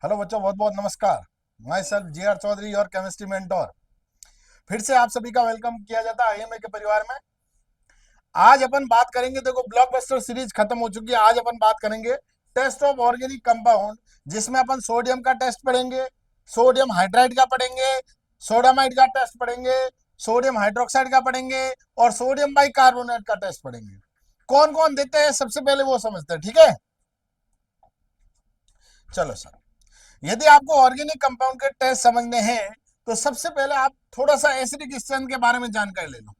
Hello बच्चों, बहुत बहुत नमस्कार। Myself G R Chaudhary और केमिस्ट्री मेंटोर। फिर से आप सभी का वेलकम किया जाता है आईएमए के परिवार में। आज अपन बात करेंगे, देखो ब्लॉकबस्टर सीरीज खत्म हो चुकी है। आज अपन बात करेंगे टेस्ट ऑफ ऑर्गेनिक कंपाउंड, जिसमें अपन सोडियम का टेस्ट पढ़ेंगे, सोडियम हाइड्राइड का पढ़ेंगे, सोडामाइड का टेस्ट पढ़ेंगे, सोडियम हाइड्रोक्साइड का पढ़ेंगे और सोडियम बाइकार्बोनेट का टेस्ट पढ़ेंगे। कौन कौन देते हैं सबसे पहले वो समझते हैं, ठीक है। चलो सर, यदि आपको ऑर्गेनिक कंपाउंड के टेस्ट समझने हैं तो सबसे पहले आप थोड़ा सा एसिडिक स्ट्रेंथ के बारे में जानकारी ले लो।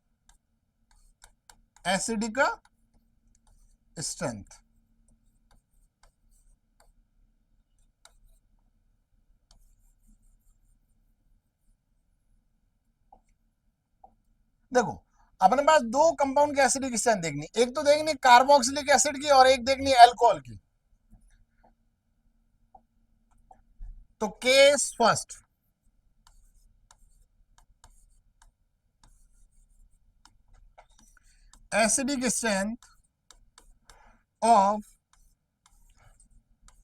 एसिडिक स्ट्रेंथ, देखो अपने पास दो कंपाउंड की एसिडिक स्ट्रेंथ देखनी, एक तो देखनी कार्बोक्सिलिक एसिड की और एक देखनी अल्कोहल की। तो case first, acidic strength of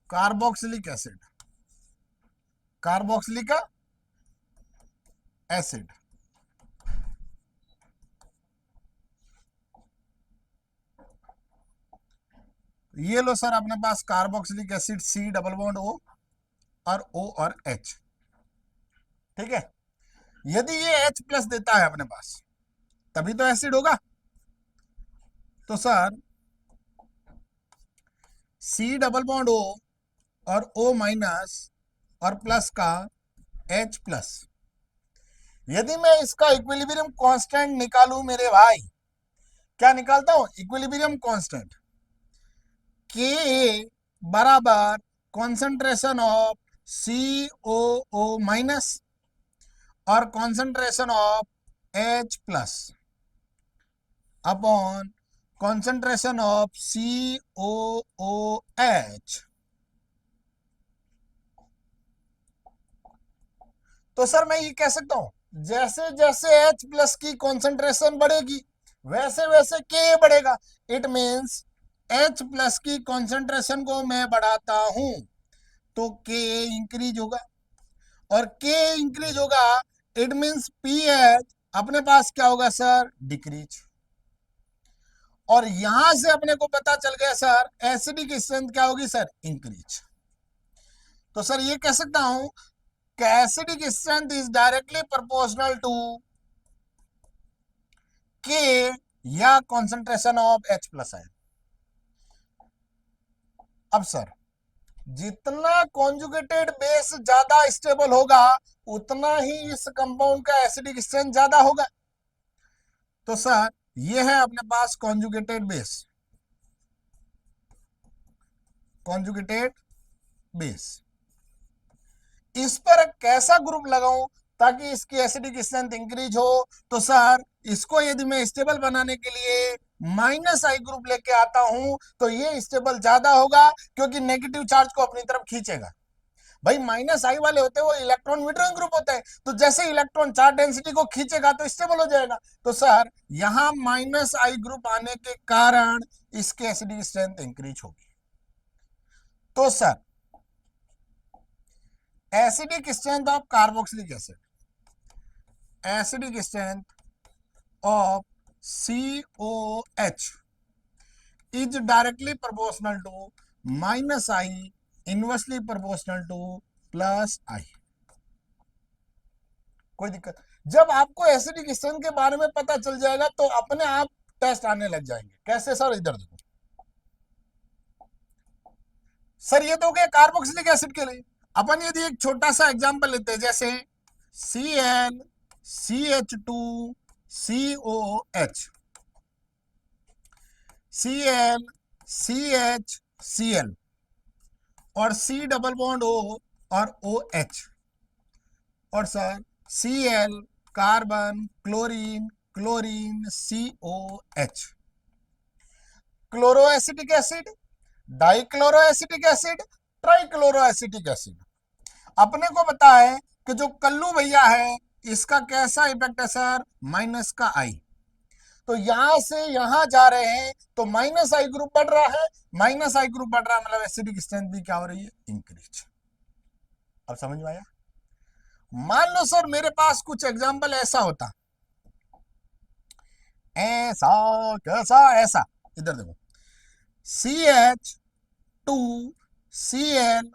carboxylic acid, carboxylic acid. ये लो सर, अपने पास carboxylic acid C double bond O और ओ और एच, ठीक है। यदि ये H प्लस देता है अपने पास तभी तो एसिड होगा। तो sir C double bond O और O माइनस और प्लस का H प्लस, यदि मैं इसका इक्विलिब्रियम कांस्टेंट निकालूं मेरे भाई, क्या निकालता हूं? इक्विलिब्रियम कांस्टेंट Ka बराबर कॉन्सेंट्रेशन ऑफ COO माइनस और concentration of H plus upon concentration of COOH। तो सर मैं ये कह सकता हूं जैसे जैसे H प्लस की कॉन्सेंट्रेशन बढ़ेगी वैसे वैसे Ka बढ़ेगा। इट मीन्स H प्लस की कॉन्सेंट्रेशन को मैं बढ़ाता हूं तो Ka इंक्रीज होगा, और Ka इंक्रीज होगा इट मीन्स पीएच अपने पास क्या होगा सर? डिक्रीज। और यहां से अपने को पता चल गया सर एसिडिक स्ट्रेंथ क्या होगी सर? इंक्रीज। तो सर ये कह सकता हूं कि acidic strength is directly proportional to K या concentration of H plus ion. अब सर जितना कॉन्जुगेटेड बेस ज्यादा स्टेबल होगा उतना ही इस कंपाउंड का एसिडिक स्ट्रेंथ ज्यादा होगा। तो सर ये है अपने पास कॉन्जुगेटेड बेस, कॉन्जुगेटेड बेस। इस पर कैसा ग्रुप लगाऊं ताकि इसकी एसिडिक स्ट्रेंथ इंक्रीज हो? तो सर इसको यदि मैं स्टेबल बनाने के लिए -I ग्रुप लेके आता हूं तो ये स्टेबल ज्यादा होगा क्योंकि नेगेटिव चार्ज को अपनी तरफ खींचेगा। भाई -I वाले होते हैं वो इलेक्ट्रॉन विड्रॉइंग ग्रुप होता है, तो जैसे इलेक्ट्रॉन चार्ज डेंसिटी को खींचेगा तो स्टेबल हो जाएगा। तो सर यहां -I ग्रुप आने के कारण इसकी एसिडिक स्ट्रेंथ इंक्रीज होगी। तो sir acidic strength of carboxylic acid, acidic strength of COH is directly proportional to -I, inversely proportional to +I। कोई दिक्कत? जब आपको एसिडिक स्ट्रेंथ के बारे में पता चल जाएगा तो अपने आप टेस्ट आने लग जाएंगे। कैसे सर? इधर देखो सर, ये तो हो गया कार्बोक्सिलिक एसिड के लिए। अपन यदि एक छोटा सा एग्जांपल लेते हैं, जैसे ClCH2COH, ClCHCl और C डबल बॉन्ड O और OH, और sir Cl carbon chlorine chlorine COH, chloroacetic acid, dichloroacetic acid, trichloroacetic acid. अपने को पता है कि जो कल्लू भैया है इसका कैसा इफेक्ट है सर? -I। तो यहां से यहां जा रहे हैं तो -I ग्रुप बढ़ रहा है, -I ग्रुप बढ़ रहा है मतलब एसिडिक स्ट्रेंथ भी क्या हो रही है? इंक्रीज। अब समझ में आया? मान लो सर मेरे पास कुछ एग्जाम्पल ऐसा होता, ऐसा कैसा, ऐसा, इधर देखो, CH2Cl,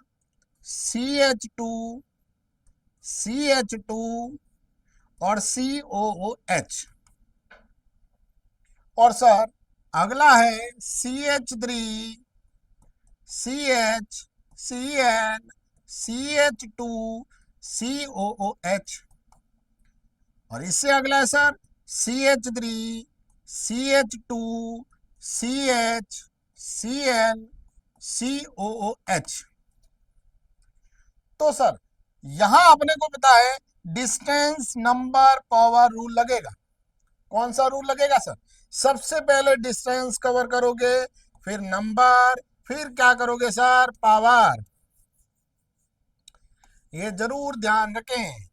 CH2 और COOH, और सर अगला है CH3CHCl CH2COOH, और इससे अगला है सर CH3CH2CHClCOOH। तो सर यहां अपने को पता है डिस्टेंस नंबर पावर रूल लगेगा। कौन सा रूल लगेगा सर? सबसे पहले डिस्टेंस कवर करोगे, फिर नंबर, फिर क्या करोगे सर? पावर। ये जरूर ध्यान रखें,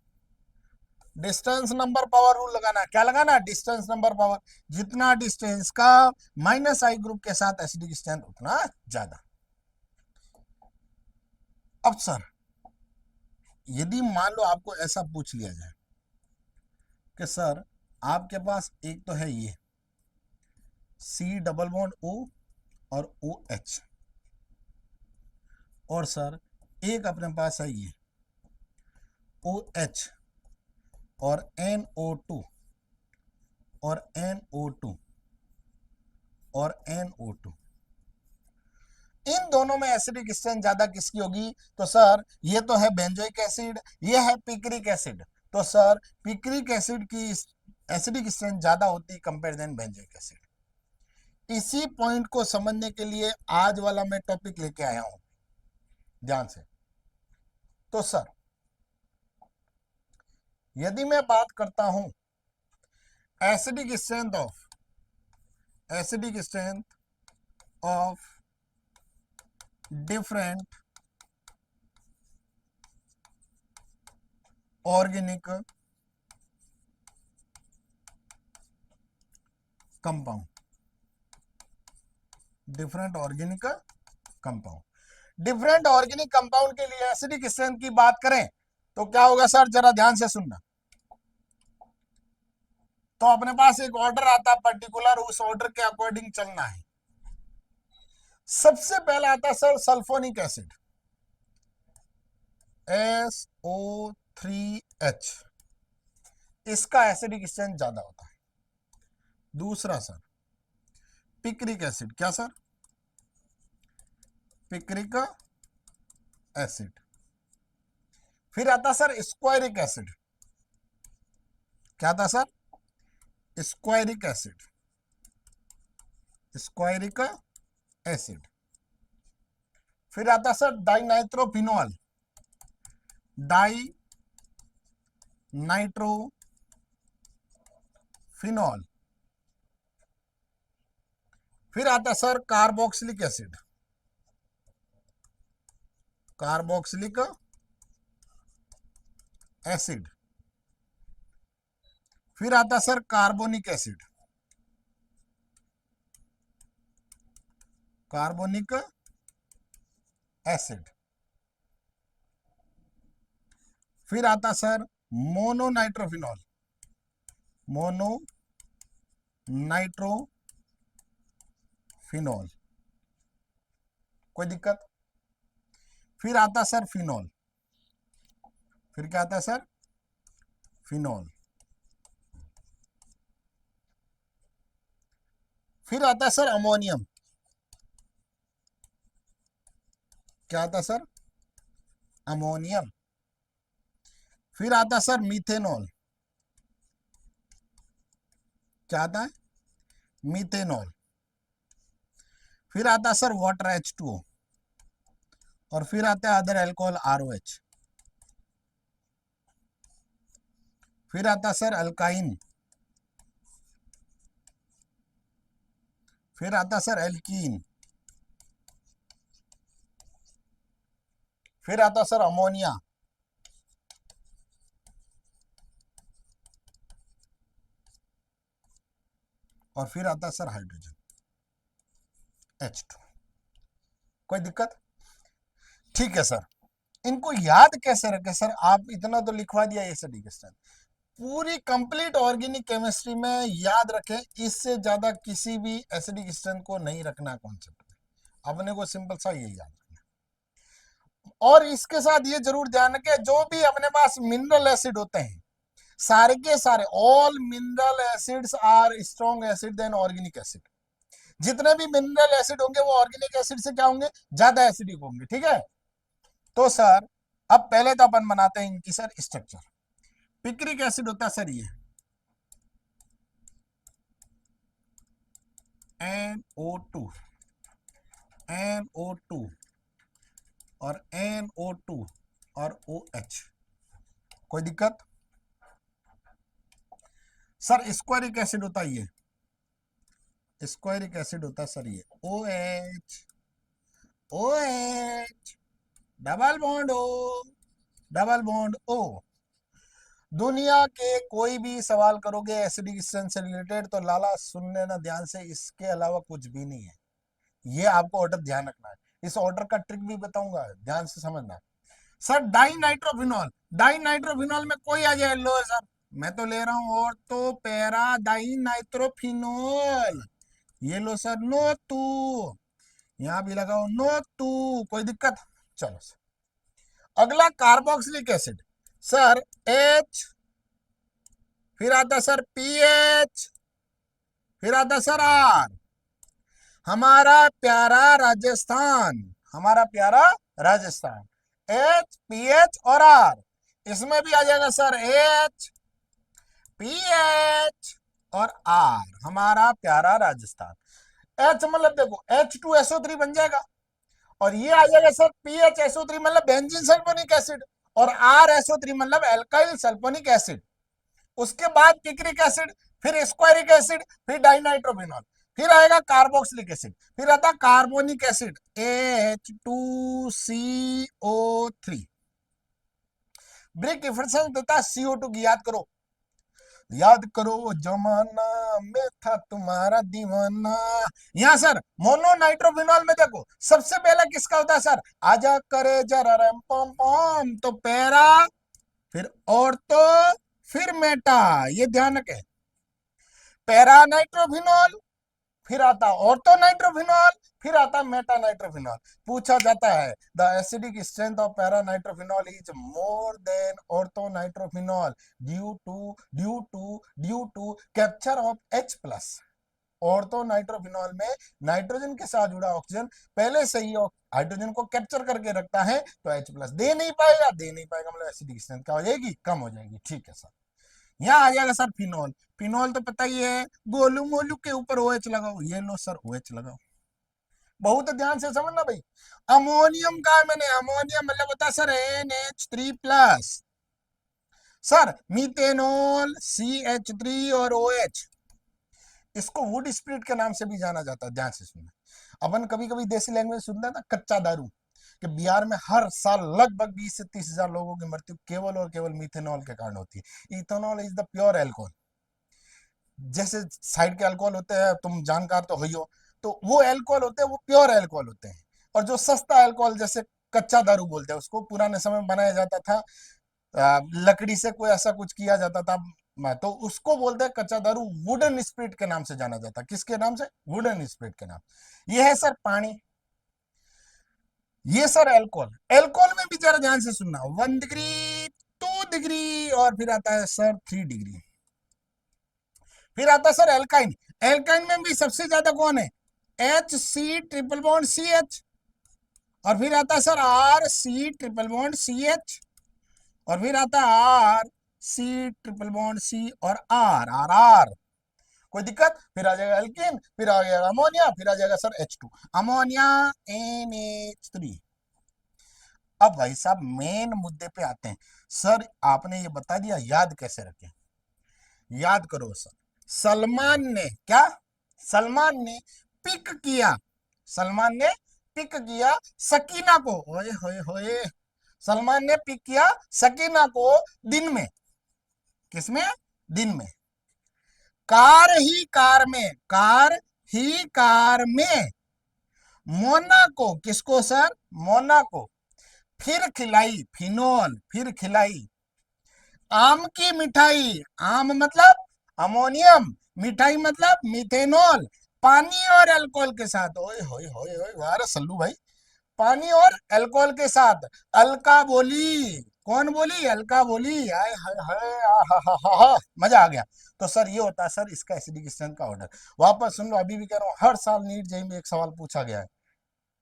डिस्टेंस नंबर पावर रूल लगाना। क्या लगाना? Distance number power. जितना डिस्टेंस का माइनस आई ग्रुप के साथ एसिडिक स्ट्रेंथ उतना ज्यादा। अब सर यदि मान लो आपको ऐसा पूछ लिया जाए कि सर आपके पास एक तो है ये C डबल बॉन्ड O और OH, और सर एक अपने पास है ये OH और NO2 और NO2 और NO2, इन दोनों में एसिडिक स्ट्रेंथ ज्यादा किसकी होगी? तो सर ये तो है बेंजोइक एसिड, ये है पिक्रिक एसिड, तो सर पिक्रिक एसिड की एसिडिक स्ट्रेंथ ज्यादा होती कंपेयर देन बेंजोइक एसिड। इसी पॉइंट को समझने के लिए आज वाला मैं टॉपिक लेके आया हूं, ध्यान से। तो सर यदि मैं बात करता हूं acidic strength of different organic compound, different organic compound के लिए एसिडिक स्ट्रेंथ की बात करें तो क्या होगा सर? जरा ध्यान से सुनना। तो अपने पास एक ऑर्डर आता पर्टिकुलर, उस ऑर्डर के अकॉर्डिंग चलना है। सबसे पहला आता सर सल्फोनिक एसिड SO3H, इसका एसिडिक स्ट्रेंथ ज्यादा होता है। दूसरा सर पिक्रिक एसिड, क्या सर? Picric acid. फिर आता सर स्क्वायरिक एसिड, क्या था सर? Squaric acid. फिर आता सर डाइनाइट्रोफिनॉल, फिर आता सर कार्बोक्सिलिक एसिड। फिर आता सर कार्बोनिक एसिड। फिर आता सर मोनोनाइट्रोफिनॉल। कोई दिक्कत? फिर आता सर फिनॉल। फिर क्या आता है सर? फिनॉल। फिर आता है सर अमोनियम, क्या आता है सर? अमोनियम। फिर आता है सर मीथेनॉल, क्या आता है? मीथेनॉल। फिर आता है सर वाटर H2O, और फिर आता है अदर एल्कोहल ROH। फिर आता है सर अल्काइन। फिर आता है सर एल्कीन। फिर आता है सर अमोनिया। और फिर आता है सर हाइड्रोजन H2। कोई दिक्कत? ठीक है सर। इनको याद कैसे रखे सर? आप इतना तो लिखवा दिया एसिडिक स्ट्रेंथ। पूरी कंप्लीट ऑर्गेनिक केमिस्ट्री में याद रखें, इससे ज्यादा किसी भी एसिडिक स्ट्रेंथ को नहीं रखना कॉन्सेप्ट में। अपने को सिंपल सा ये याद रखना। और इसके साथ ये जरूर ध्यान रखें, जो भी अपने पास मिनरल एसिड होते हैं सारे के सारे, all mineral acids are strong acid than organic acid. जितने भी मिनरल एसिड होंगे वो ऑर्गेनिक एसिड से क्या होंगे? ज्यादा एसिडिक होंगे। ठीक है, तो सर अब पहले तो अपन बनाते हैं इनकी सर स्ट्रक्चर। पिक्रिक एसिड होता है सर ये NO2, NO2 और NO2 और OH। कोई दिक्कत? सर स्क्वायरिक एसिड होता है ये, स्क्वायरिक एसिड होता है सर ये OH, OH double bond O, double bond O। दुनिया के कोई भी सवाल करोगे एसिडिक स्ट्रेंथ से रिलेटेड तो लाला सुन लेना ध्यान से, इसके अलावा कुछ भी नहीं है। ये आपको ऑर्डर ध्यान रखना है, इस ऑर्डर का ट्रिक भी बताऊंगा, ध्यान से समझना। Sir dinitrophenol, dinitrophenol में कोई आ जाए लो सर, मैं तो ले रहा हूं और तो पैरा डाई नाइट्रोफिनॉल, ये लो सर नो टू, यहां भी लगाओ नो टू, कोई दिक्कत? चलो सर अगला कार्बोक्सिलिक एसिड, सर H, फिर आता सर PH, फिर आता सर R। हमारा प्यारा राजस्थान, हमारा प्यारा राजस्थान, HPH और R। इसमें भी आ जाएगा सर HPH और R, हमारा प्यारा राजस्थान। H मतलब देखो H2SO3 बन जाएगा, और ये आ जाएगा सर PHSO3 मतलब बेंजीन सल्फोनिक एसिड, और RSO3 मतलब एल्काइल सल्फोनिक एसिड। उसके बाद पिक्रिक एसिड, फिर स्क्वायरिक एसिड, फिर डाइनाइट्रोफिनॉल, फिर आएगा कार्बोक्सिलिक एसिड, फिर आता carbonic acid H2CO3। Break difference देता है CO2 की, याद करो, याद करो जमाना में था तुम्हारा दीवाना। यहां सर मोनो नाइट्रोफिनॉल में देखो सबसे पहला किसका होता है सर? आजा करे जरा रम पम पम, तो पैरा, फिर ऑर्थो, फिर मेटा, ये ध्यान रखें। पैरा नाइट्रोफिनॉल, फिर आता ऑर्थो नाइट्रोफिनॉल, फिर आता मेटा नाइट्रोफिनॉल। पूछा जाता है the acidic strength of para nitrophenol is more than ortho nitrophenol due to capture of H plus. Ortho nitrophenol में नाइट्रोजन के साथ जुड़ा ऑक्सीजन पहले से ही हाइड्रोजन को कैप्चर करके रखता है, तो H प्लस दे नहीं पाएगा, दे नहीं पाएगा मतलब एसिडिक स्ट्रेंथ क्या हो जाएगी? कम हो जाएगी। ठीक है सर, यहाँ आ जाएगा सर फिनॉल, फिनॉल तो पता ही है, गोलू मोलू के ऊपर OH लगाओ, ये लो सर OH लगाओ। बहुत ध्यान से समझना भाई। अमोनियम का मैंने, अमोनियम मतलब होता है sir NH3+। Sir methanol CH3 और OH, इसको वुड स्प्रिट के नाम से भी जाना जाता है, ध्यान से सुनना। अपन कभी कभी देसी लैंग्वेज सुनते हैं ना कच्चा दारू, कि बिहार में हर साल लगभग 20 से 30 हजार लोगों की मृत्यु केवल और केवल मीथेनॉल के कारण होती है। Ethanol is the pure alcohol. जैसे साइड के अल्कोहल होते हैं, तुम जानकार तो हो, तो वो अल्कोहल होते हैं, वो प्योर अल्कोहल होते हैं। और जो सस्ता अल्कोहल जैसे कच्चा दारू बोलते हैं उसको, पुराने समय में बनाया जाता था लकड़ी से, कोई ऐसा कुछ किया जाता था, तो उसको बोलते हैं कच्चा दारू। वुडन स्पिरिट के नाम से जाना जाता है, किसके नाम से? वुडन स्पिरिट के नाम। ये है सर पानी, ये सर अल्कोहल। अल्कोहल में भी जरा ध्यान से सुनना, 1 डिग्री, 2 डिग्री, और फिर आता है सर 3 डिग्री। फिर आता सर एल्काइन, एल्काइन में भी सबसे ज्यादा कौन है? HC ट्रिपल बॉन्ड CH, और फिर आता sir RC triple bond CH, और फिर आता RC ट्रिपल बॉन्ड C और R। कोई दिक्कत? फिर आ जाएगा एल्कीन, फिर आ जाएगा अमोनिया, फिर आ जाएगा सर H2, अमोनिया NH3। अब भाई साहब मेन मुद्दे पे आते हैं। सर आपने ये बता दिया, याद कैसे रखें? याद करो सर, सलमान ने क्या, सलमान ने पिक किया, सलमान ने पिक किया सकीना को, होए होए होए, सलमान ने पिक किया सकीना को दिन में, किसमें? दिन में। कार ही कार में, कार ही कार में मोना को, किसको सर? मोना को। फिर खिलाई, फिनोल, फिर खिलाई। आम की मिठाई, आम मतलब अमोनियम, मिठाई मतलब मिथेनॉल, पानी और अल्कोहल के साथ। ओए होए होए होए, वाह रे सल्लू भाई, पानी और अल्कोहल के साथ। अलका बोली, कौन बोली? अलका बोली। हाय हाय हाय, आहाहाहा, मजा आ गया। तो सर ये होता है सर इसका एसिडिक स्ट्रेंथ का ऑर्डर। वापस सुन लो, अभी भी कह रहा हूँ, हर साल नीट जेईई में एक सवाल पूछा गया है।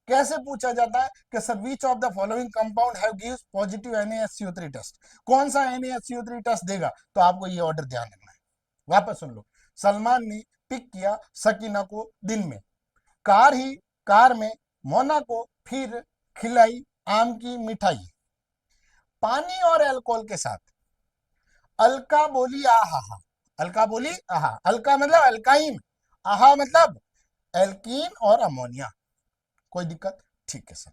कैसे पूछा जाता है कि sir which of the following compound have gives positive NaSCO3 test, कौन सा NaSCO3 टेस्ट देगा? तो आपको ये ऑर्डर ध्यान रखना है। वापस सुन लो, सलमान ने पिक किया सकीना को दिन में, कार में मोना को फिर खिलाई आम की मिठाई, पानी और अल्कोहल के साथ। अलका बोली आहा, अलका बोली आहा, अलका मतलब अल्काइन, आहा मतलब एल्कीन और अमोनिया। कोई दिक्कत? ठीक है सर।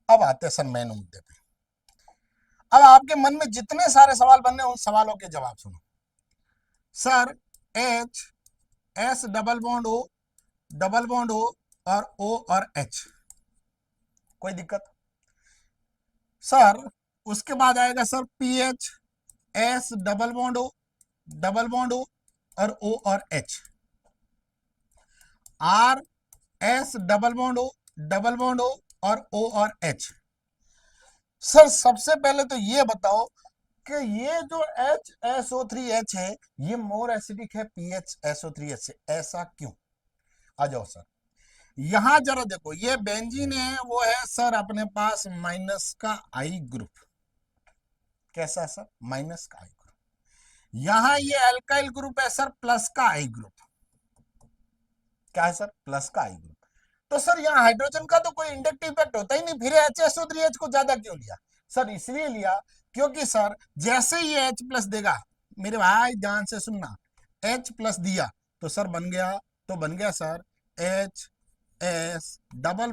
अब आते हैं सर मेन मुद्दे पे। अब आपके मन में जितने सारे सवाल बन रहे हैं उन सवालों के जवाब सुनो। Sir H S double bond O और O और H, कोई दिक्कत? सर उसके बाद आएगा sir PH S double bond O और O और H, R S double bond O और O और H। सर सबसे पहले तो ये बताओ कि ये जो HSO3H है ये मोर एसिडिक है PHSO3H से, ऐसा क्यों? आ जाओ सर, यहां जरा देखो, ये बेंजीन है वो है सर अपने पास माइनस का आई ग्रुप। कैसा सर? माइनस का आई ग्रुप। यहां ये अल्काइल ग्रुप है सर प्लस का आई ग्रुप। क्या है सर? प्लस का आई ग्रुप। तो सर यहाँ हाइड्रोजन का तो कोई इंडक्टिव इफेक्ट होता ही नहीं, फिर HSO3H को ज्यादा क्यों लिया? सर इसलिए लिया क्योंकि सर जैसे ही H प्लस देगा, मेरे भाई ध्यान से सुनना, H प्लस दिया तो सर बन गया sir HS double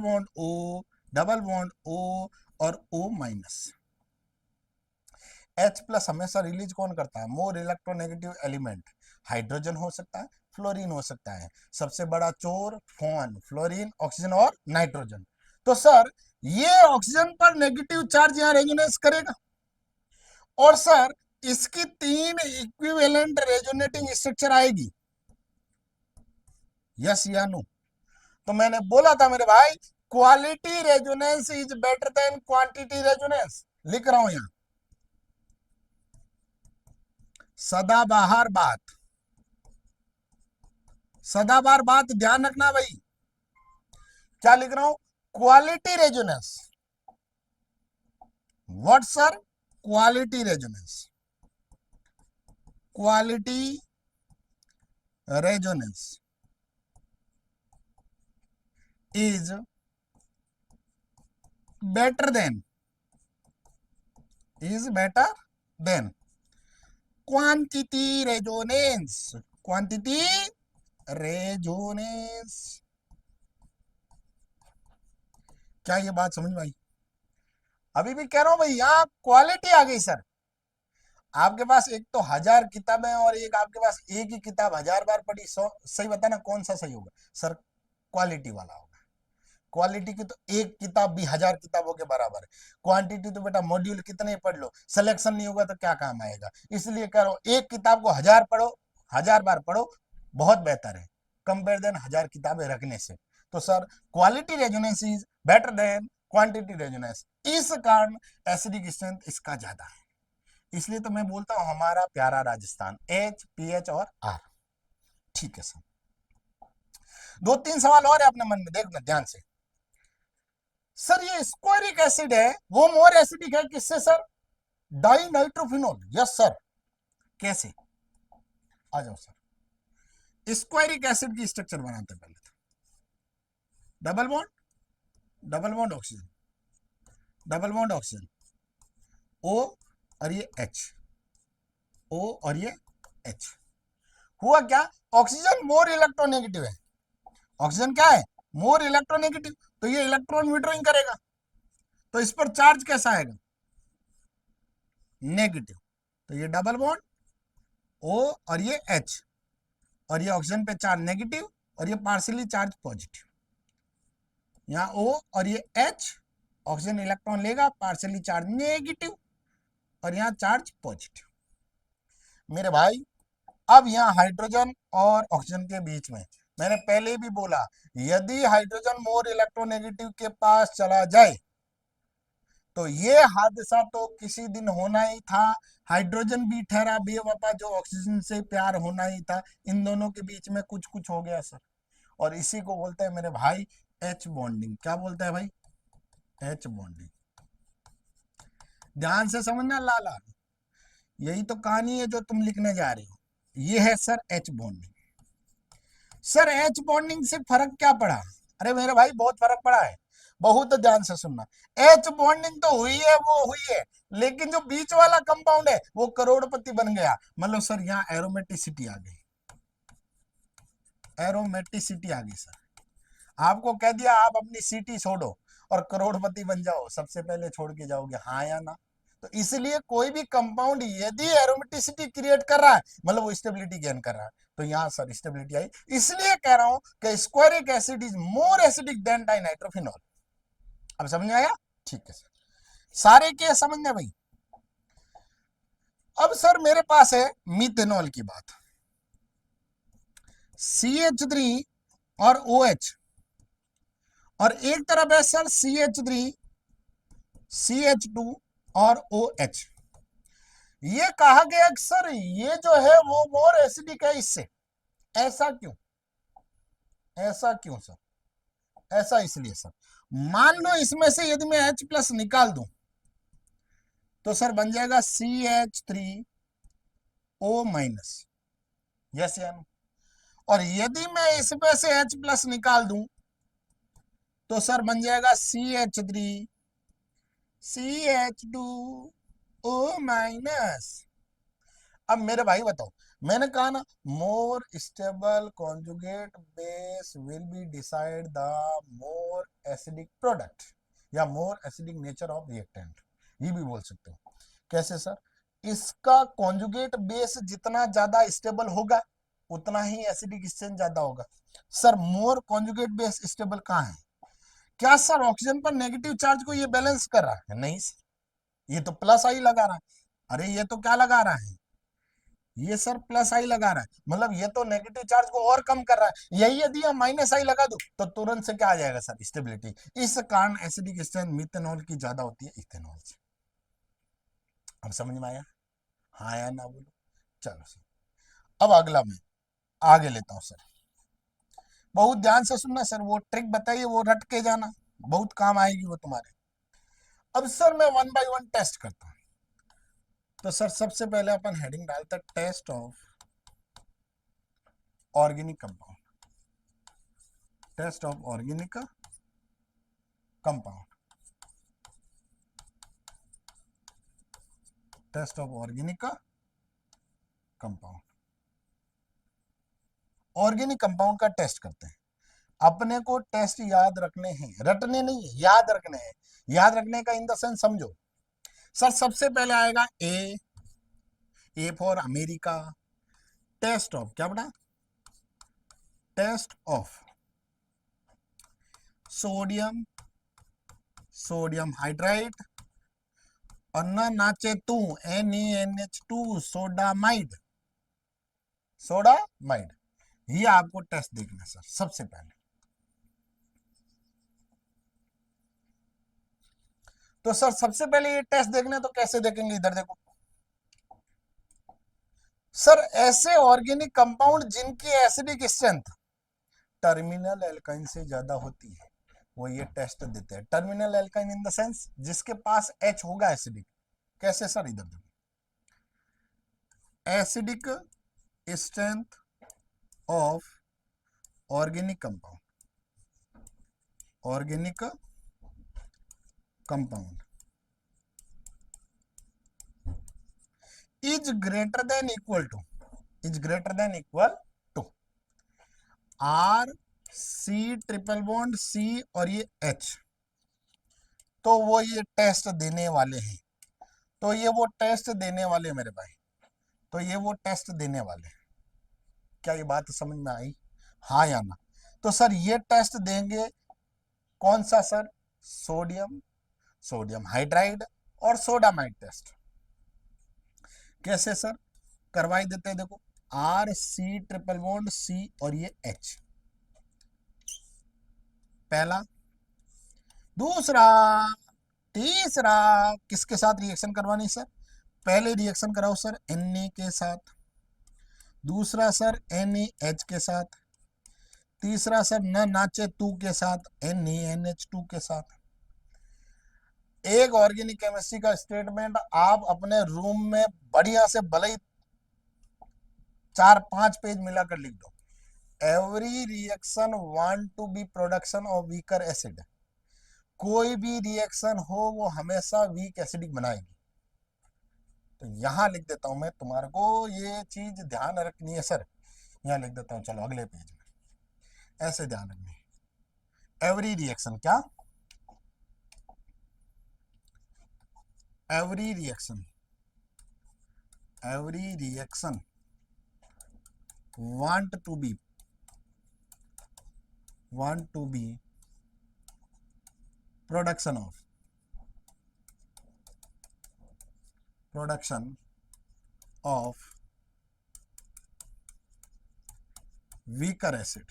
bond O और O माइनस। H प्लस हमेशा रिलीज कौन करता है? More electronegative element. हाइड्रोजन हो सकता है, फ्लोरीन हो सकता है, सबसे बड़ा चोर फ्लोरीन, ऑक्सीजन और नाइट्रोजन। तो सर ये ऑक्सीजन पर नेगेटिव चार्ज यहाँ रेजोनेंस करेगा, और सर इसकी 3 इक्विवेलेंट रेजोनेटिंग स्ट्रक्चर आएगी, यस या नो? तो मैंने बोला था मेरे भाई, quality resonance is better than quantity resonance. लिख रहा हूं यहां, सदाबहार बात ध्यान रखना भाई। क्या लिख रहा हूं? Quality resonance. What sir? Quality resonance, quality resonance is better than quantity resonance. क्या ये बात समझ में आई? अभी भी कह रहा हूं भाई, यहां क्वालिटी आ गई सर। आपके पास एक तो 1000 किताबें और एक आपके पास एक ही किताब 1000 बार पढ़ी, सही बताना कौन सा सही होगा? सर क्वालिटी वाला होगा। क्वालिटी की तो एक किताब भी 1000 किताबों के बराबर है। क्वांटिटी तो बेटा मॉड्यूल कितने पढ़ लो, सिलेक्शन नहीं होगा तो क्या काम आएगा? इसलिए कह रहा हूं एक किताब को 1000 पढ़ो, 1000 बार पढ़ो, बहुत बेहतर है कंपेयर देन 1000 किताबें रखने से। तो sir quality resonance is better than quantity resonance, इस कारण एसिडिक स्ट्रेंथ इसका ज्यादा है। इसलिए तो मैं बोलता हूं हमारा प्यारा राजस्थान, H PH और R। ठीक है सर, 2-3 सवाल और है अपने मन में, देखना ध्यान से। सर ये स्क्वायरिक एसिड है वो मोर एसिडिक है किससे sir? Dinitrophenol. Yes sir. कैसे? आ जाओ सर, स्क्वायरिक एसिड की स्ट्रक्चर बनाते हैं पहले तो, डबल बॉन्ड ऑक्सीजन O और ये H, O और ये H। हुआ क्या? ऑक्सीजन मोर इलेक्ट्रोनेगेटिव है। ऑक्सीजन क्या है? More electronegative. तो ये इलेक्ट्रॉन विड्रॉइंग करेगा, तो इस पर चार्ज कैसा आएगा? नेगेटिव। तो ये डबल बॉन्ड O और ये H, और ये ऑक्सीजन पे चार्ज नेगेटिव और ये पार्शियली चार्ज पॉजिटिव। यहाँ O और ये H ऑक्सीजन इलेक्ट्रॉन लेगा, पार्शियली चार्ज नेगेटिव और यहाँ चार्ज पॉजिटिव। मेरे भाई अब यहाँ हाइड्रोजन और ऑक्सीजन के बीच में मैंने पहले भी बोला, यदि हाइड्रोजन मोर इलेक्ट्रोनेगेटिव के पास चला जाए तो ये हादसा तो किसी दिन होना ही था। हाइड्रोजन भी ठहरा बेवफा, जो ऑक्सीजन से प्यार होना ही था। इन दोनों के बीच में कुछ कुछ हो गया सर, और इसी को बोलते हैं मेरे भाई एच बॉन्डिंग। क्या बोलते हैं भाई? H bonding. ध्यान से समझना लाला, यही तो कहानी है जो तुम लिखने जा रहे हो। ये है sir H bonding. Sir H bonding से फर्क क्या पड़ा? अरे मेरे भाई बहुत फर्क पड़ा है, बहुत ध्यान से सुनना। एच बॉन्डिंग तो हुई है, वो हुई है, लेकिन जो बीच वाला कंपाउंड है वो करोड़पति बन गया। मतलब सर यहाँ एरोमेटिसिटी आ गई, एरोमेटिसिटी आ गई सर। आपको कह दिया आप अपनी सीटी छोड़ो और करोड़पति बन जाओ, सबसे पहले छोड़ के जाओगे, हाँ या ना? तो इसलिए कोई भी कंपाउंड यदि एरोमेटिसिटी क्रिएट कर रहा है मतलब वो स्टेबिलिटी गेन कर रहा है। तो यहाँ सर स्टेबिलिटी आई, इसलिए कह रहा हूं कि squaric acid is more acidic than dinitrophenol. अब समझ में आया? ठीक है सर, सारे के समझना भाई। अब सर मेरे पास है मीथेनॉल की बात। CH3 और OH, और एक तरफ है सर CH3 CH2 और OH। ये कहा गया कि सर ये जो है वो मोर एसिडिक है इससे। ऐसा क्यों? ऐसा क्यों सर? ऐसा इसलिए सर, मान लो इसमें से यदि मैं H+ निकाल दूं तो सर बन जाएगा CH3O-। यस या नो? और यदि मैं इसमें से H+ निकाल दूं तो सर बन जाएगा CH3CH2O-। अब मेरे भाई बताओ, मैंने कहा ना more stable conjugate base will be decide the more acidic product या more acidic nature of reactant, ये भी बोल सकते हो। कैसे सर? इसका कॉन्जुगेट बेस जितना ज्यादा स्टेबल होगा उतना ही एसिडिक स्ट्रेंथ ज्यादा होगा। सर मोर कॉन्जुगेट बेस स्टेबल कहाँ है? क्या सर ऑक्सीजन पर नेगेटिव चार्ज को ये बैलेंस कर रहा है? नहीं सर, ये तो प्लस आई लगा रहा है। अरे ये तो क्या लगा रहा है? ये सर प्लस आई लगा रहा है, मतलब ये तो नेगेटिव चार्ज को और कम कर रहा है। यही यदि हम माइनस आई लगा दो तो तुरंत से क्या आ जाएगा सर? स्टेबिलिटी। इस कारण एसिडिक स्ट्रेंथ मीथेनॉल की ज्यादा होती है इथेनॉल से। अब समझ में आया? हाँ या ना बोलो? चलो सर, अब अगला मैं आगे लेता हूं सर। बहुत ध्यान से सुनना सर, वो ट्रिक बताइए वो रट के जाना, बहुत काम आएगी वो तुम्हारे। अब सर मैं 1 बाय 1 टेस्ट करता हूं। तो सर सबसे पहले अपन हेडिंग डालते हैं test of organic compound. Test of organic compound, test of organic compound. Organic compound का टेस्ट करते हैं। अपने को टेस्ट याद रखने हैं, रटने नहीं है, याद रखने हैं। याद रखने का इन द सेंस समझो सर, सबसे पहले आएगा A for America. Test of क्या बना? Test of sodium, sodium hydride, और ना नाचे तू NaNH2 सोडामाइड, सोडामाइड। ये आपको टेस्ट देखना सर सबसे पहले। तो सर सबसे पहले ये टेस्ट देखने, तो कैसे देखेंगे? इधर देखो सर, ऐसे ऑर्गेनिक कंपाउंड जिनकी एसिडिक स्ट्रेंथ टर्मिनल एल्काइन से ज्यादा होती है वो ये टेस्ट देते हैं। Terminal alkyne in the sense जिसके पास H होगा एसिडिक। कैसे सर? इधर देखो, acidic strength of organic compound, organic compound is greater than equal to, is greater than equal to R, C triple bond C और ये H। तो वो ये टेस्ट देने वाले हैं, तो ये वो टेस्ट देने वाले मेरे भाई, तो ये वो टेस्ट देने वाले हैं। क्या ये बात समझ में आई? हाँ या ना? तो सर ये टेस्ट देंगे कौन सा सर? सोडियम सोडियम हाइड्राइड और सोडामाइड टेस्ट। कैसे सर? करवाई देते हैं, देखो R C triple bond C और ये एच, पहला। दूसरा, तीसरा किसके साथ रिएक्शन करवानी सर? पहले रिएक्शन कराओ सर Na के साथ, दूसरा सर NaH के साथ, तीसरा सर न नाचे तू के साथ NaNH2 के साथ। एक ऑर्गेनिक केमिस्ट्री का स्टेटमेंट आप अपने रूम में बढ़िया से भले ही 4-5 पेज मिलाकर लिख दो। Every reaction want to be production of weaker acid. कोई भी रिएक्शन हो वो हमेशा वीक एसिडिक बनाएगी। तो यहां लिख देता हूं मैं, तुम्हारे को ये चीज ध्यान रखनी है सर। यहां लिख देता हूं, चलो अगले पेज में ऐसे ध्यान रखनी है। एवरी रिएक्शन, क्या? Every reaction want to be production of weaker acid।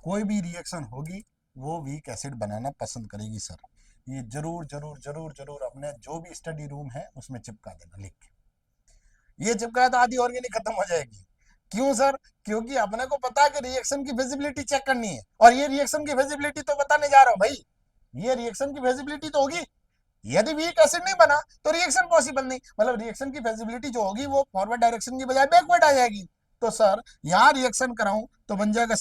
कोई भी रिएक्शन होगी वो वीक एसिड बनाना पसंद करेगी सर। ये जरूर जरूर जरूर जरूर अपने जो भी स्टडी रूम है उसमें चिपका देना लिख के। ये चिपकाया तो आधी ऑर्गेनिक खत्म हो जाएगी। क्यों सर? क्योंकि अपने को पता है कि रिएक्शन की फिजिबिलिटी चेक करनी है, और ये रिएक्शन की फिजिबिलिटी तो बताने जा रहा हूं भाई। ये रिएक्शन की फिजिबिलिटी तो होगी, यदि वीक एसिड नहीं बना तो रिएक्शन पॉसिबल नहीं, मतलब रिएक्शन की फिजिबिलिटी जो होगी वो फॉरवर्ड डायरेक्शन की बजाय बैकवर्ड आ जाएगी। तो सर यहां रिएक्शन कराऊं तो बन जाएगा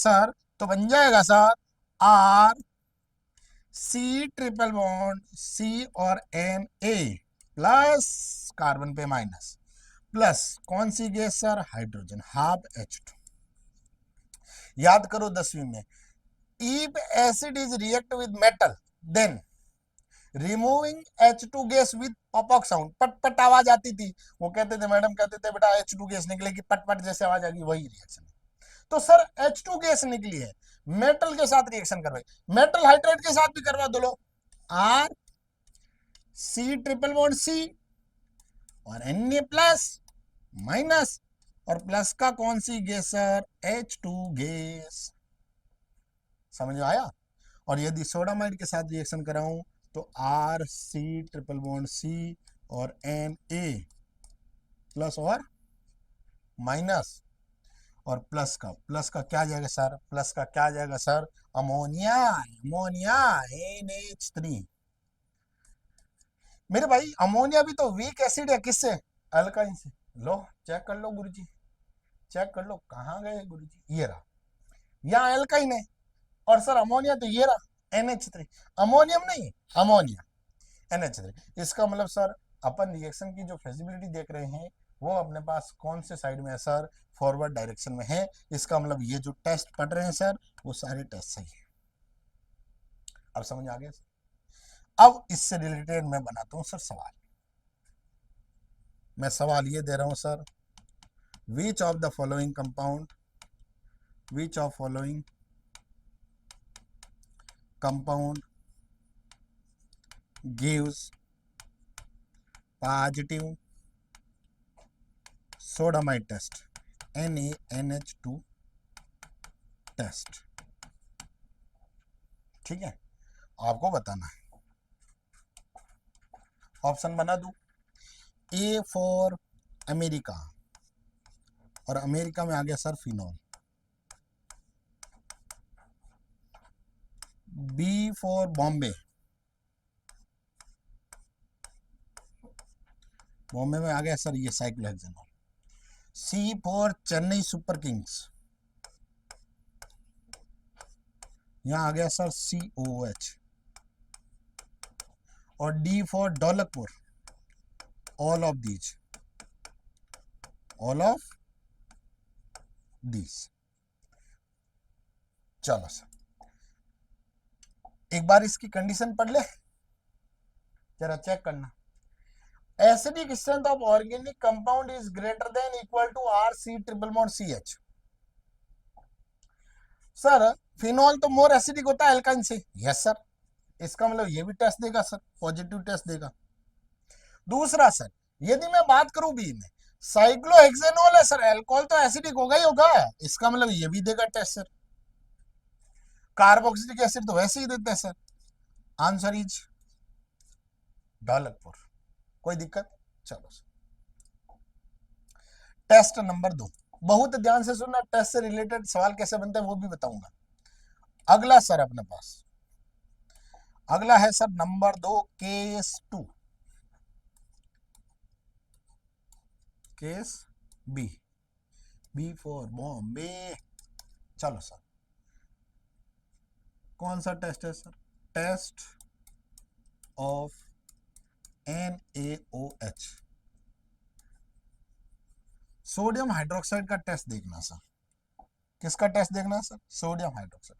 sir, R C triple bond C और Na प्लस कार्बन पे माइनस, प्लस कौन सी gas sir? Hydrogen, half H2। याद करो 10वीं में, if acid is react with metal then removing H2 gas with pop sound, पट पट आवाज आती थी। वो कहते थे, मैडम कहते थे बेटा H2 गैस निकलेगी, पट पट जैसे आवाज आएगी, वही रिएक्शन है। तो सर H2 गैस निकली है, मेटल के साथ रिएक्शन करवाई, मेटल हाइड्राइड के साथ भी करवा दो लो, R C triple bond C और Na प्लस माइनस, और प्लस का कौन सी गैस सर? H2 gas. समझ में आया? और यदि सोडामाइड के साथ रिएक्शन कराऊं तो R C triple bond C और Na प्लस और माइनस, और प्लस का क्या जाएगा सर? प्लस का क्या जाएगा सर? Ammonia NH3। मेरे भाई अमोनिया भी तो वीक एसिड है, किससे? अल्काइन से। लो चेक कर लो गुरुजी, चेक कर लो, कहां गए गुरुजी? ये रहा, यहाँ एल्काइन है, और सर अमोनिया तो ये रहा NH3। अमोनियम नहीं, अमोनिया NH3। इसका मतलब सर अपन रिएक्शन की जो फिजिबिलिटी देख रहे हैं वो अपने पास कौन से साइड में है सर? फॉरवर्ड डायरेक्शन में है। इसका मतलब ये जो टेस्ट पढ़ रहे हैं सर वो सारे टेस्ट सही है। अब समझ आ गया? अब इससे रिलेटेड मैं बनाता हूं सर सवाल। मैं सवाल ये दे रहा हूं sir, which of the following compound gives positive sodamide test NaNH2 test. ठीक है, आपको बताना है। ऑप्शन बना दूं, A फॉर अमेरिका, और अमेरिका में आ गया sir phenol. B for Bombay, Bombay में आ गया सर ये cyclohexanol. C for Chennai Super Kings, यहां आ गया सर COOH। और D for Daulatpur, all of these. चलो सर एक बार इसकी कंडीशन पढ़ ले, जरा चेक करना। Acidic strength of organic compound is greater than equal to R C triple bond CH। Sir phenol तो मोर एसिडिक होता है एल्काइन से, यस सर। इसका मतलब ये भी टेस्ट देगा सर, पॉजिटिव टेस्ट देगा। दूसरा सर, यदि मैं बात करूं बी में, साइक्लोहेक्सेनोल है सर, अल्कोहल तो एसिडिक होगा ही होगा, इसका मतलब ये भी देगा टेस्ट सर। कार्बोक्सिलिक एसिड तो वैसे ही देते हैं सर। Answer is Dholakpur. कोई दिक्कत? चलो सर, टेस्ट नंबर 2, बहुत ध्यान से सुनना, टेस्ट से रिलेटेड सवाल कैसे बनते हैं वो भी बताऊंगा। अगला सर अपने पास, अगला है sir number 2, case 2, case B, B for Bombay. चलो सर, कौन सा टेस्ट है sir? Test of NaOH, sodium hydroxide का टेस्ट देखना सर। किसका टेस्ट देखना सर? Sodium hydroxide.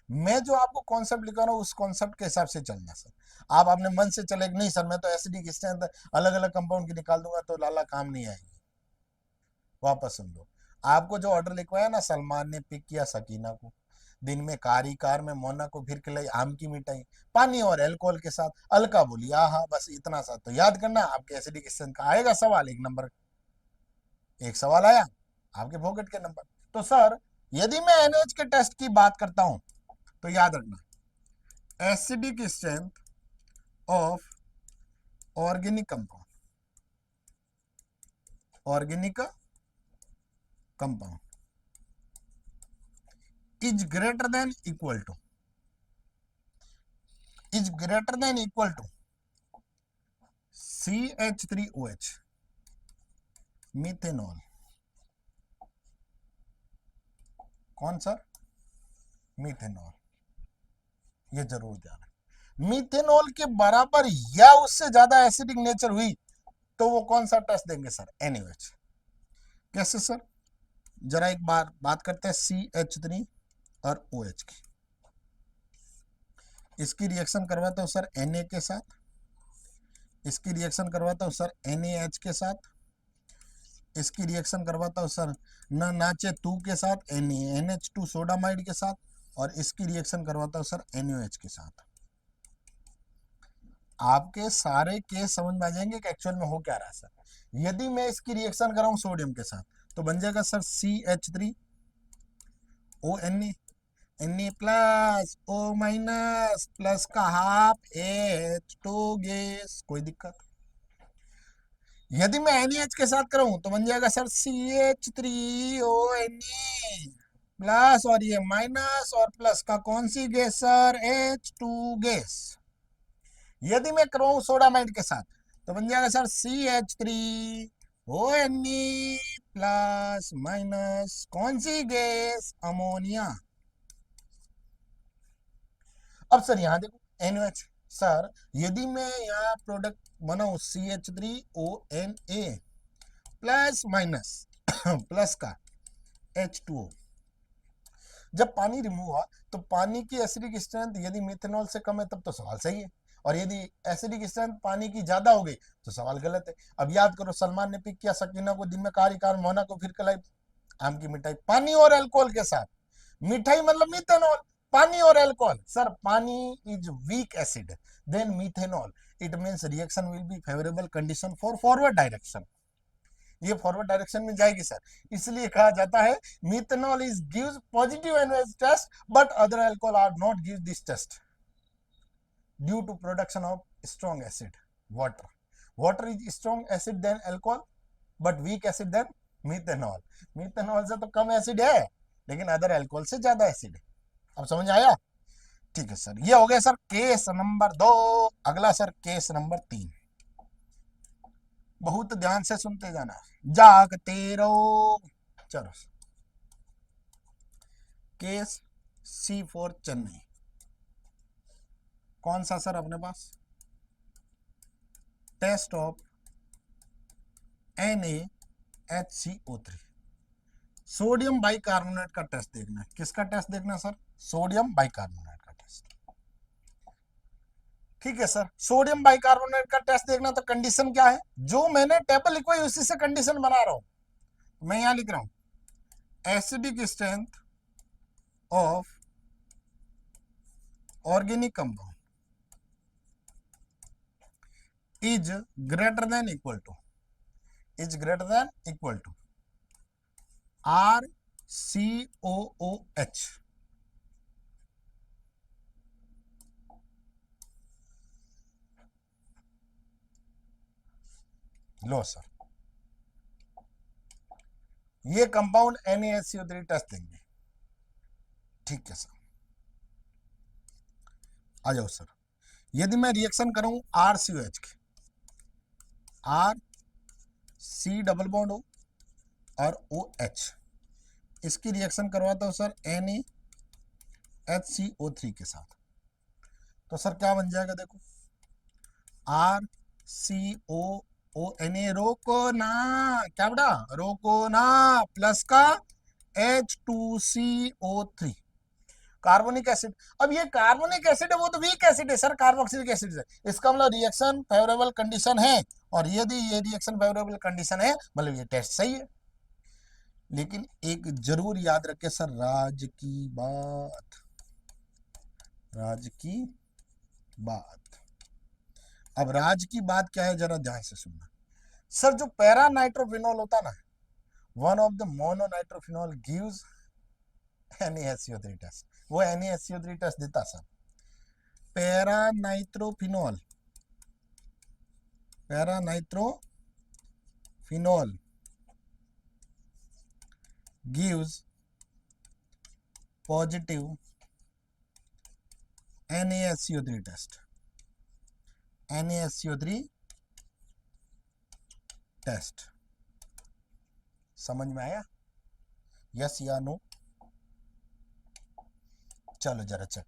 मैं जो आपको कॉन्सेप्ट लिखा रहा हूं उस कॉन्सेप्ट के हिसाब से चलना सर। आप अपने मन से चले नहीं सर मैं तो एसिडिक स्ट्रेंथ अलग अलग कंपाउंड की निकाल दूंगा, तो लाला काम नहीं आएगी। वापस सुन लो, आपको जो ऑर्डर लिखवाया ना, सलमान ने पिक किया सकीना को, दिन में कारी कार में मोना को फिर खिलाई आम की मिठाई, पानी और अल्कोहल के साथ, अलका बोली हाँ बस इतना सा। तो याद करना आपके एसिडिक स्ट्रेंथ का आएगा सवाल, एक नंबर, एक सवाल आया आपके पॉकेट के नंबर। तो सर यदि मैं NaOH के टेस्ट की बात करता हूं तो याद रखना, acidic strength of organic compound, organic compound is greater than equal to, is greater than equal to CH3OH, methanol. कौन सर? मिथेनॉल। ये जरूर ध्यान है, मिथेनॉल के बराबर या उससे ज्यादा एसिडिक नेचर हुई तो वो कौन सा टेस्ट देंगे सर? NaOH। कैसे सर? जरा एक बार बात करते हैं CH3 और OH की। इसकी रिएक्शन करवाता हूं सर Na के साथ, इसकी रिएक्शन करवाता हूं सर NaH के साथ, इसकी रिएक्शन करवाता हूं सर न नाचे तू के साथ NaNH2 सोडामाइड के साथ, और इसकी रिएक्शन करवाता हूं सर NaOH के साथ। आपके सारे केस समझ में आ जाएंगे कि एक्चुअल में हो क्या रहा है सर। यदि मैं इसकी रिएक्शन कराऊं सोडियम के साथ तो बन जाएगा sir CH3ONa, Na plus O minus plus का हाफ H2 गैस। कोई दिक्कत? यदि मैं NaH के साथ कराऊं तो बन जाएगा सर CH3ONa प्लस, और ये माइनस और प्लस का कौन सी गैस सर? H2 gas. यदि मैं कराऊं सोडामाइड के साथ तो बन जाएगा सर CH3ONe प्लस माइनस कौन सी गैस? अमोनिया। अब सर यहां देखो NaOH, सर यदि मैं यहाँ प्रोडक्ट बनाऊं CH3ONa प्लस माइनस प्लस का H2O, जब पानी रिमूव हुआ तो पानी की एसिडिक स्ट्रेंथ यदि मिथेनॉल से कम है तब तो सवाल सही है, और यदि एसिडिक स्ट्रेंथ पानी की ज्यादा हो गई तो सवाल गलत है। अब याद करो, सलमान ने पिक किया सकीना को, दिन में कारी कार, मोना को फिर कलाई आम की मिठाई, पानी और अल्कोहल के साथ। मिठाई मतलब मिथेनॉल, पानी और अल्कोहल। सर पानी is weak acid, than methanol, it means reaction will be favourable condition for forward direction. ये फॉरवर्ड डायरेक्शन में जाएगी सर, इसलिए कहा जाता है methanol is gives positive NaOH test but other alcohol are not give this test due to production of strong acid water. Water is strong acid than alcohol but weak acid than methanol. Methanol से तो कम acid है लेकिन other alcohol से ज्यादा acid है। अब समझ आया? ठीक है सर, ये हो गया सर केस नंबर 2। अगला सर केस नंबर 3, बहुत ध्यान से सुनते जाना, जागते रहो। चलो, केस C4 चेन्नई। कौन सा सर अपने पास? Test of NaHCO3, sodium bicarbonate का टेस्ट देखना है। किसका टेस्ट देखना है सर? सोडियम बाइकार्बोनेट का टेस्ट। ठीक है सर, सोडियम बाइकार्बोनेट का टेस्ट देखना, तो कंडीशन क्या है? जो मैंने टेबल लिखवाई उसी से कंडीशन बना रहा हूं। मैं यहां लिख रहा हूं acidic strength of organic compound, is greater than equal to, is greater than equal to R C O O H. लो सर, ये कंपाउंड NaSCO3 टेस्ट देंगे। ठीक है सर, आ जाओ सर। यदि मैं रिएक्शन करूं RCOH के, आर सी डबल बॉन्ड हो और OH, इसकी रिएक्शन करवाता हूं सर NaHCO3 के साथ, तो सर क्या बन जाएगा देखो, RCOO रोको ना, क्या बेटा, रोको ना, प्लस का H2CO3 कार्बोनिक एसिड। अब ये कार्बोनिक एसिड है, वो तो वीक एसिड है सर, कार्बोक्सिलिक एसिड है, इसका मतलब रिएक्शन फेवरेबल कंडीशन है, और यदि ये रिएक्शन फेवरेबल कंडीशन है मतलब ये टेस्ट सही है। लेकिन एक जरूर याद रखे सर, राज की बात, राज की बात। अब राज की बात क्या है, जरा ध्यान से सुनना सर। जो पैरा नाइट्रोफिनॉल होता ना, one of the mono nitrophenol gives NaSCO3 test, वो NaSCO3 टेस्ट देता sir. Para nitrophenol, para nitrophenol gives positive NaSCO3 test, NaSCO3 test. समझ में आया, यस या नो? चलो जरा check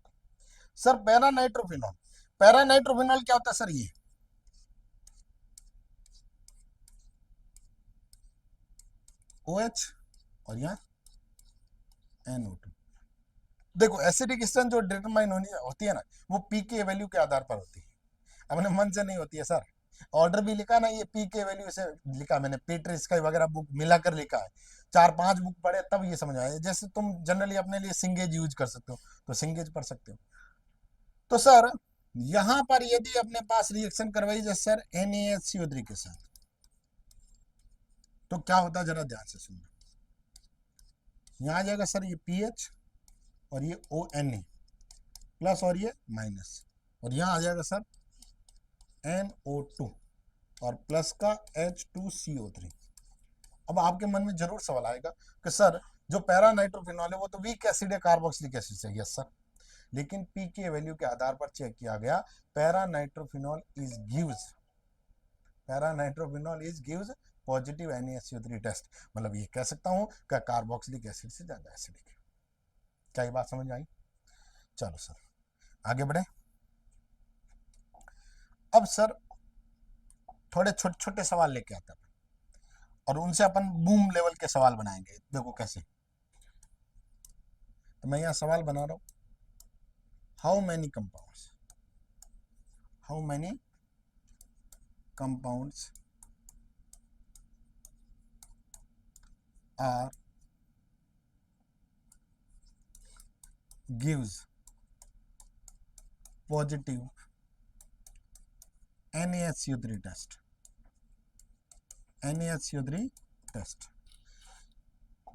sir. Para nitrophenol, para nitrophenol क्या होता है सर, ये OH और यहाँ NO2। देखो एसिडिक स्ट्रेंथ जो डिटरमाइन होती है ना, वो पी के वैल्यू के आधार पर होती है, अपने मन से नहीं होती है सर। ऑर्डर भी लिखा ना, ये पी के वैल्यू से लिखा मैंने, पीटर स्काई वगैरह बुक मिलाकर लिखा है, 4-5 बुक पढ़े तब ये समझ आया। जैसे तुम जनरली अपने लिए सिंगेज यूज कर सकते हो तो सिंगेज पढ़ सकते हो। तो सर यहां पर यदि अपने पास रिएक्शन करवाई जाए सर NaHCO3 के साथ, तो क्या होता है जरा ध्यान से सुनना। यहाँ आ जाएगा सर ये पीएच और ये ONA प्लस और ये माइनस, और यहाँ आ जाएगा सर NO2 और प्लस का H2CO3। अब आपके मन में जरूर सवाल आएगा कि सर जो पैरा नाइट्रोफिनॉल है वो तो वीक एसिड है कार्बोक्सिलिक एसिड से। यस सर, लेकिन पी के वैल्यू के आधार पर चेक किया गया, para nitrophenol is gives, para nitrophenol is gives positive NaSCO3 test. मतलब ये कह सकता हूं कि कार्बोक्सिलिक एसिड से ज्यादा एसिडिक है। क्या ये बात समझ में आई? चलो सर आगे बढ़े। अब सर थोड़े छोटे छोटे सवाल लेके आता है और उनसे अपन बूम लेवल के सवाल बनाएंगे। देखो कैसे, तो मैं यहाँ सवाल बना रहा हूँ, how many compounds, how many compounds are gives positive NaSCO3 test, NaSCO3 test.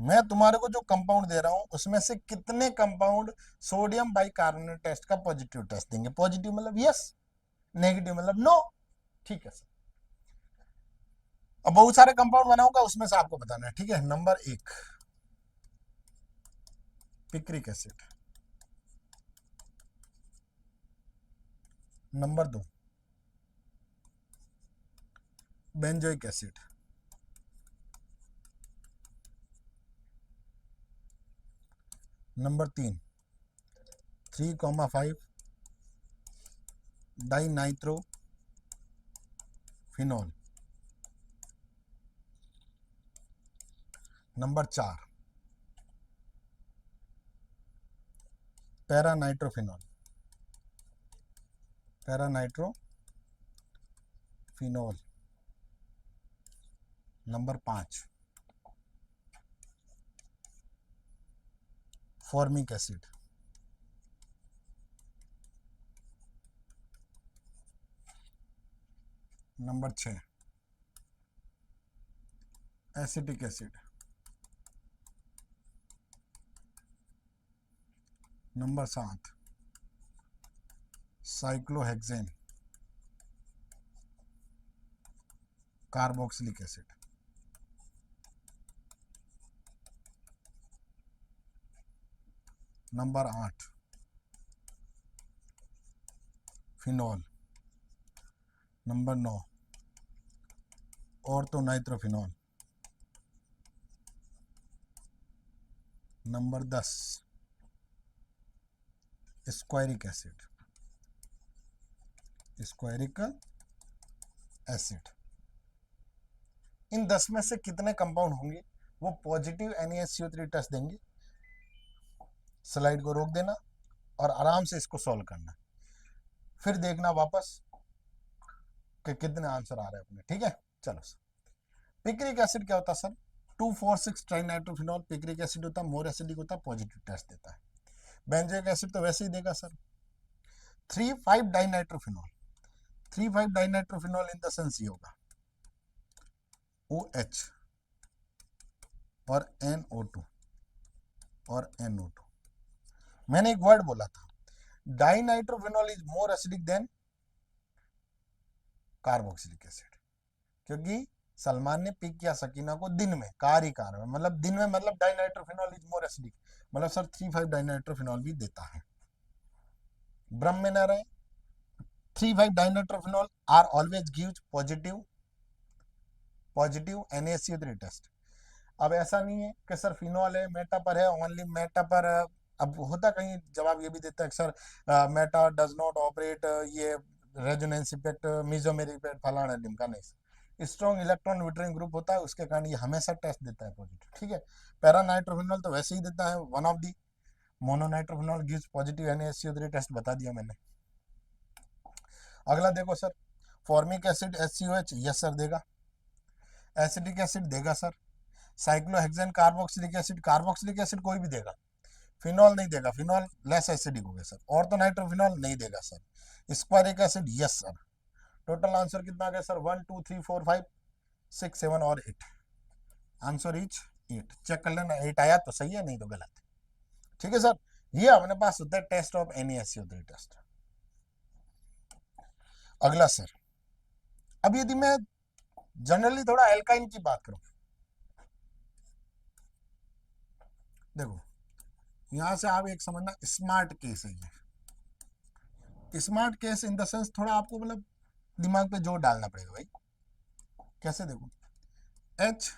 मैं तुम्हारे को जो कंपाउंड दे रहा हूं उसमें से कितने कंपाउंड सोडियम बाइकार्बोनेट टेस्ट का पॉजिटिव टेस्ट देंगे? पॉजिटिव मतलब यस, नेगेटिव मतलब नो। ठीक है सर, अब बहुत सारे कंपाउंड बनाऊंगा उसमें से आपको बताना है। ठीक है, number 1 picric acid, number 2 benzoic acid, number 3 3,5 di nitro phenol, number 4 para nitrophenol, para nitrophenol, number 5 formic acid, number 6 acetic acid. Number 7 cyclohexane carboxylic acid. Number 8 phenol. Number 9 ortho nitrophenol. Number 10 squaric acid. Squaric acid. इन 10 में से कितने compound होंगे वो positive NaSCO3 test देंगे। Slide को रोक देना और आराम से इसको सॉल्व करना, फिर देखना वापस कि कितने आंसर आ रहे हैं अपने। ठीक है, चलो सर। पिक्रिक एसिड क्या होता है सर? 2,4,6 ट्राइनाइट्रोफिनॉल पिक्रिक एसिड होता है, मोर एसिडिक होता है, पॉजिटिव टेस्ट देता है। बेंजोइक एसिड तो वैसे ही देगा sir. 3,5 dinitrophenol. 3,5 dinitrophenol in the sense ये होगा OH और NO2 और NO2। मैंने एक वर्ड बोला था, dinitrophenol is more acidic than carboxylic acid, क्योंकि सलमान ने पिक किया सकीना को दिन में, कार ही कार में, मतलब दिन में, मतलब डाइनाइट्रोफिनॉल इज मोर एसिडिक, मतलब सर 3,5 डाइनाइट्रोफिनॉल भी देता है। ब्रह्म में न रहे, 3,5 dinitrophenol are always gives positive NaCO3 test. अब ऐसा नहीं है कि सर फिनॉल है, मेटा पर है, ओनली मेटा पर। अब होता कहीं जवाब ये भी देता है कि sir Meta does not operate, ये रेजोनेंस इफेक्ट, मेसोमेरिक इफेक्ट, फलाना ढिमका। नहीं, स्ट्रॉन्ग इलेक्ट्रॉन विटरिंग ग्रुप होता है, उसके कारण ये हमेशा टेस्ट देता है पॉजिटिव। ठीक है, पैरानाइट्रोफिनॉल तो वैसे ही देता है, one of the. Mononitrophenol gives positive NaSCO3 test बता दिया मैंने। अगला देखो sir, formic acid HCOH, yes sir देगा। एसिडिक एसिड देगा sir. Cyclohexane carboxylic acid, carboxylic acid कोई भी देगा। फिनॉल नहीं देगा, फिनॉल लेस एसिडिक हो गया सर। ऑर्थोनाइट्रोफिनॉल नहीं देगा sir. Squaric acid yes sir. Total answer कितना आ गया सर? 1 2 3 4 5 6 7 और 8। Answer is 8। चेक कर लेना, 8 आया तो सही है, नहीं तो गलत है। ठीक है सर, ये अपने पास होता है टेस्ट ऑफ NaSCO3 टेस्ट। अगला सर, अब यदि मैं जनरली थोड़ा एल्काइन की बात करूं, देखो यहां से आप एक समझना, स्मार्ट केस है ये। Smart case in the sense थोड़ा आपको मतलब दिमाग पे जोर डालना पड़ेगा भाई। कैसे? देखो, H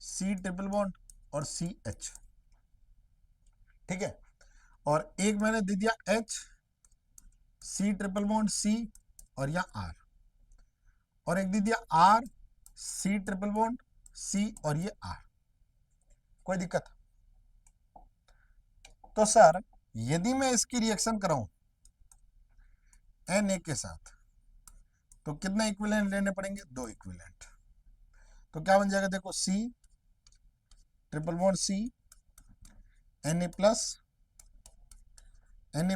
C ट्रिपल बॉन्ड और CH, ठीक है, और एक मैंने दे दिया H C triple bond C और यहाँ R, और एक दे दिया R C triple bond C और ये R। कोई दिक्कत? तो सर यदि मैं इसकी रिएक्शन कराऊं Na के साथ, तो कितने इक्विवेलेंट लेने पड़ेंगे? 2 इक्विवेलेंट। तो क्या बन जाएगा? देखो, C triple bond C Na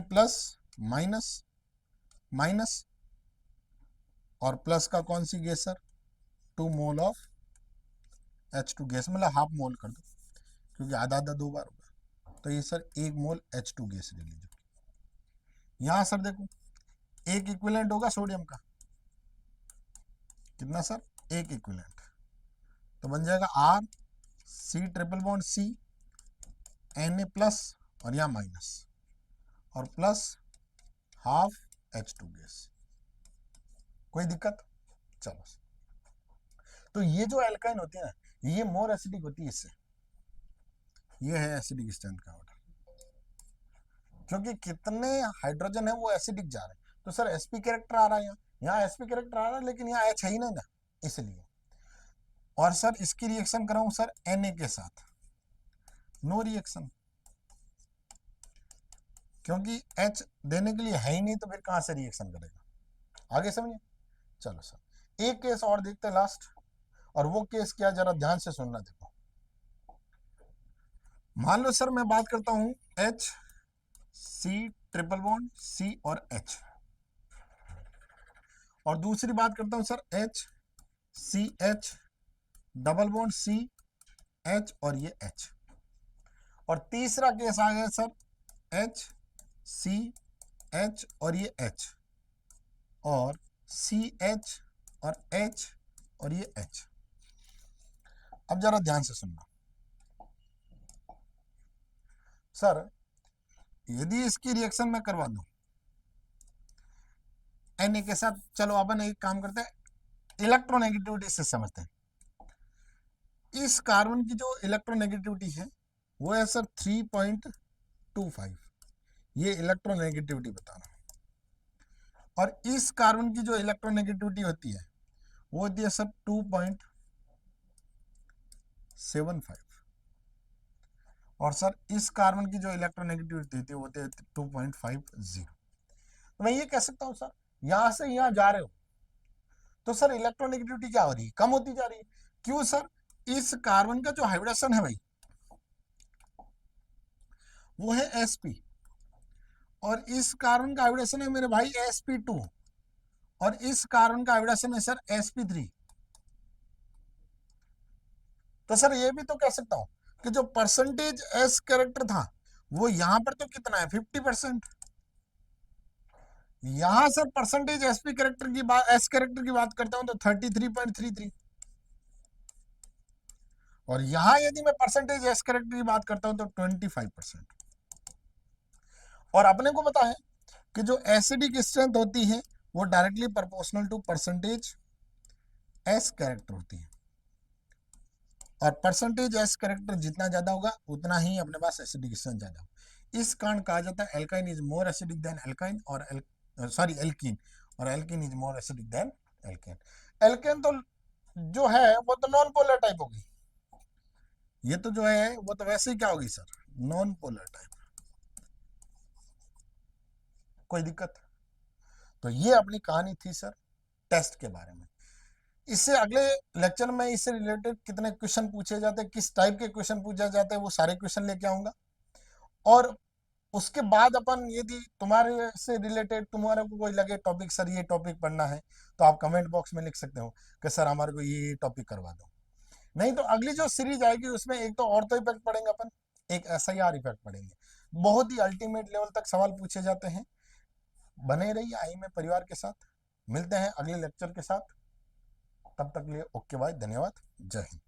plus minus minus, और प्लस का कौन सी gas sir? 2 mole of H2 gas, मतलब हाफ मोल कर दो, क्योंकि आधा आधा 2 बार होगा। तो ये सर 1 मोल H2 गैस ले लीजिए। यहां सर देखो, एक इक्विवेलेंट होगा सोडियम का, कितना सर? 1 इक्विवेलेंट। तो बन जाएगा R C triple bond C Na plus और यहाँ माइनस, और प्लस हाफ H2 गैस। कोई दिक्कत? चलो, तो ये जो एल्काइन होती है ना, ये मोर एसिडिक होती है इससे। ये है एसिडिक स्ट्रेंथ का ऑर्डर, क्योंकि कितने हाइड्रोजन है वो एसिडिक जा रहे हैं। तो सर sp कैरेक्टर आ रहा है, यहाँ sp कैरेक्टर आ रहा है, लेकिन यहाँ H है ही नहीं ना, इसलिए। और सर इसकी रिएक्शन कराऊं सर Na के साथ, नो रिएक्शन, क्योंकि H देने के लिए है ही नहीं, तो फिर कहां से रिएक्शन करेगा? आगे समझिए। चलो सर, एक केस और देखते हैं लास्ट, और वो केस क्या, जरा ध्यान से सुनना। देखो, मान लो सर मैं बात करता हूं H C triple bond C और H, और दूसरी बात करता हूं sir HCH double bond CH और ये H। और तीसरा केस आ गया सर HCH और ये H और CH और H और ये H। अब जरा ध्यान से सुनना सर, यदि इसकी रिएक्शन मैं करवा दूं Na के साथ, चलो अपन एक काम करते हैं, इलेक्ट्रोनेगेटिविटी से समझते हैं। इस कार्बन की जो इलेक्ट्रोनेगेटिविटी है वो है सर 3.25, ये इलेक्ट्रोनेगेटिविटी बता रहा हूं। और इस कार्बन की जो इलेक्ट्रोनेगेटिविटी होती है वो होती है सर 2.75। और सर इस कार्बन की जो इलेक्ट्रोनेगेटिविटी होती है वो होती है 2.50। तो मैं ये कह सकता हूं सर, यहां से यहां जा रहे हो तो सर इलेक्ट्रोनेगेटिविटी क्या हो रही है, कम होती जा रही है। क्यों सर, इस कार्बन का जो हाइब्रिडेशन है भाई वो है sp, और इस कार्बन का हाइब्रिडेशन है मेरे भाई sp2, और इस कार्बन का हाइब्रिडेशन है सर sp3। तो सर ये भी तो कह सकता हूं कि जो परसेंटेज s कैरेक्टर था वो यहां पर तो कितना है 50%। यहां सर परसेंटेज sp कैरेक्टर की बात, s कैरेक्टर की बात करता हूं तो 33.33। और यहां यदि मैं परसेंटेज s कैरेक्टर की बात करता हूं तो 25%। और अपने को पता है कि जो एसिडिक स्ट्रेंथ होती है वो directly proportional to percentage s character होती है, और परसेंटेज s कैरेक्टर जितना ज्यादा होगा उतना ही अपने पास एसिडिक स्ट्रेंथ ज्यादा होगा। इस कारण कहा जाता है alkyne is more acidic than alkyne, और एल्कीन, और alkene is more acidic than alkane. Alkane तो जो है वो तो नॉन पोलर टाइप होगी, ये तो जो है वो तो वैसे ही क्या होगी सर, नॉन पोलर टाइप। कोई दिक्कत? तो ये अपनी कहानी थी सर टेस्ट के बारे में। इससे अगले लेक्चर में इससे रिलेटेड कितने क्वेश्चन पूछे जाते हैं, किस टाइप के क्वेश्चन पूछे जाते हैं, वो सारे क्वेश्चन लेके आऊंगा। और उसके बाद अपन यदि तुम्हारे से रिलेटेड तुम्हारे को कोई लगे टॉपिक, सर ये टॉपिक पढ़ना है, तो आप कमेंट बॉक्स में लिख सकते हो कि सर हमारे को ये टॉपिक करवा दो। नहीं तो अगली जो सीरीज आएगी उसमें एक तो ऑर्थो इफेक्ट पढ़ेंगे अपन, एक SIR इफेक्ट पढ़ेंगे। बहुत ही अल्टीमेट लेवल तक सवाल पूछे जाते हैं। बने रहिए आई में परिवार के साथ, मिलते हैं अगले लेक्चर के साथ। तब तक लिए ओके बाय, धन्यवाद, जय हिंद।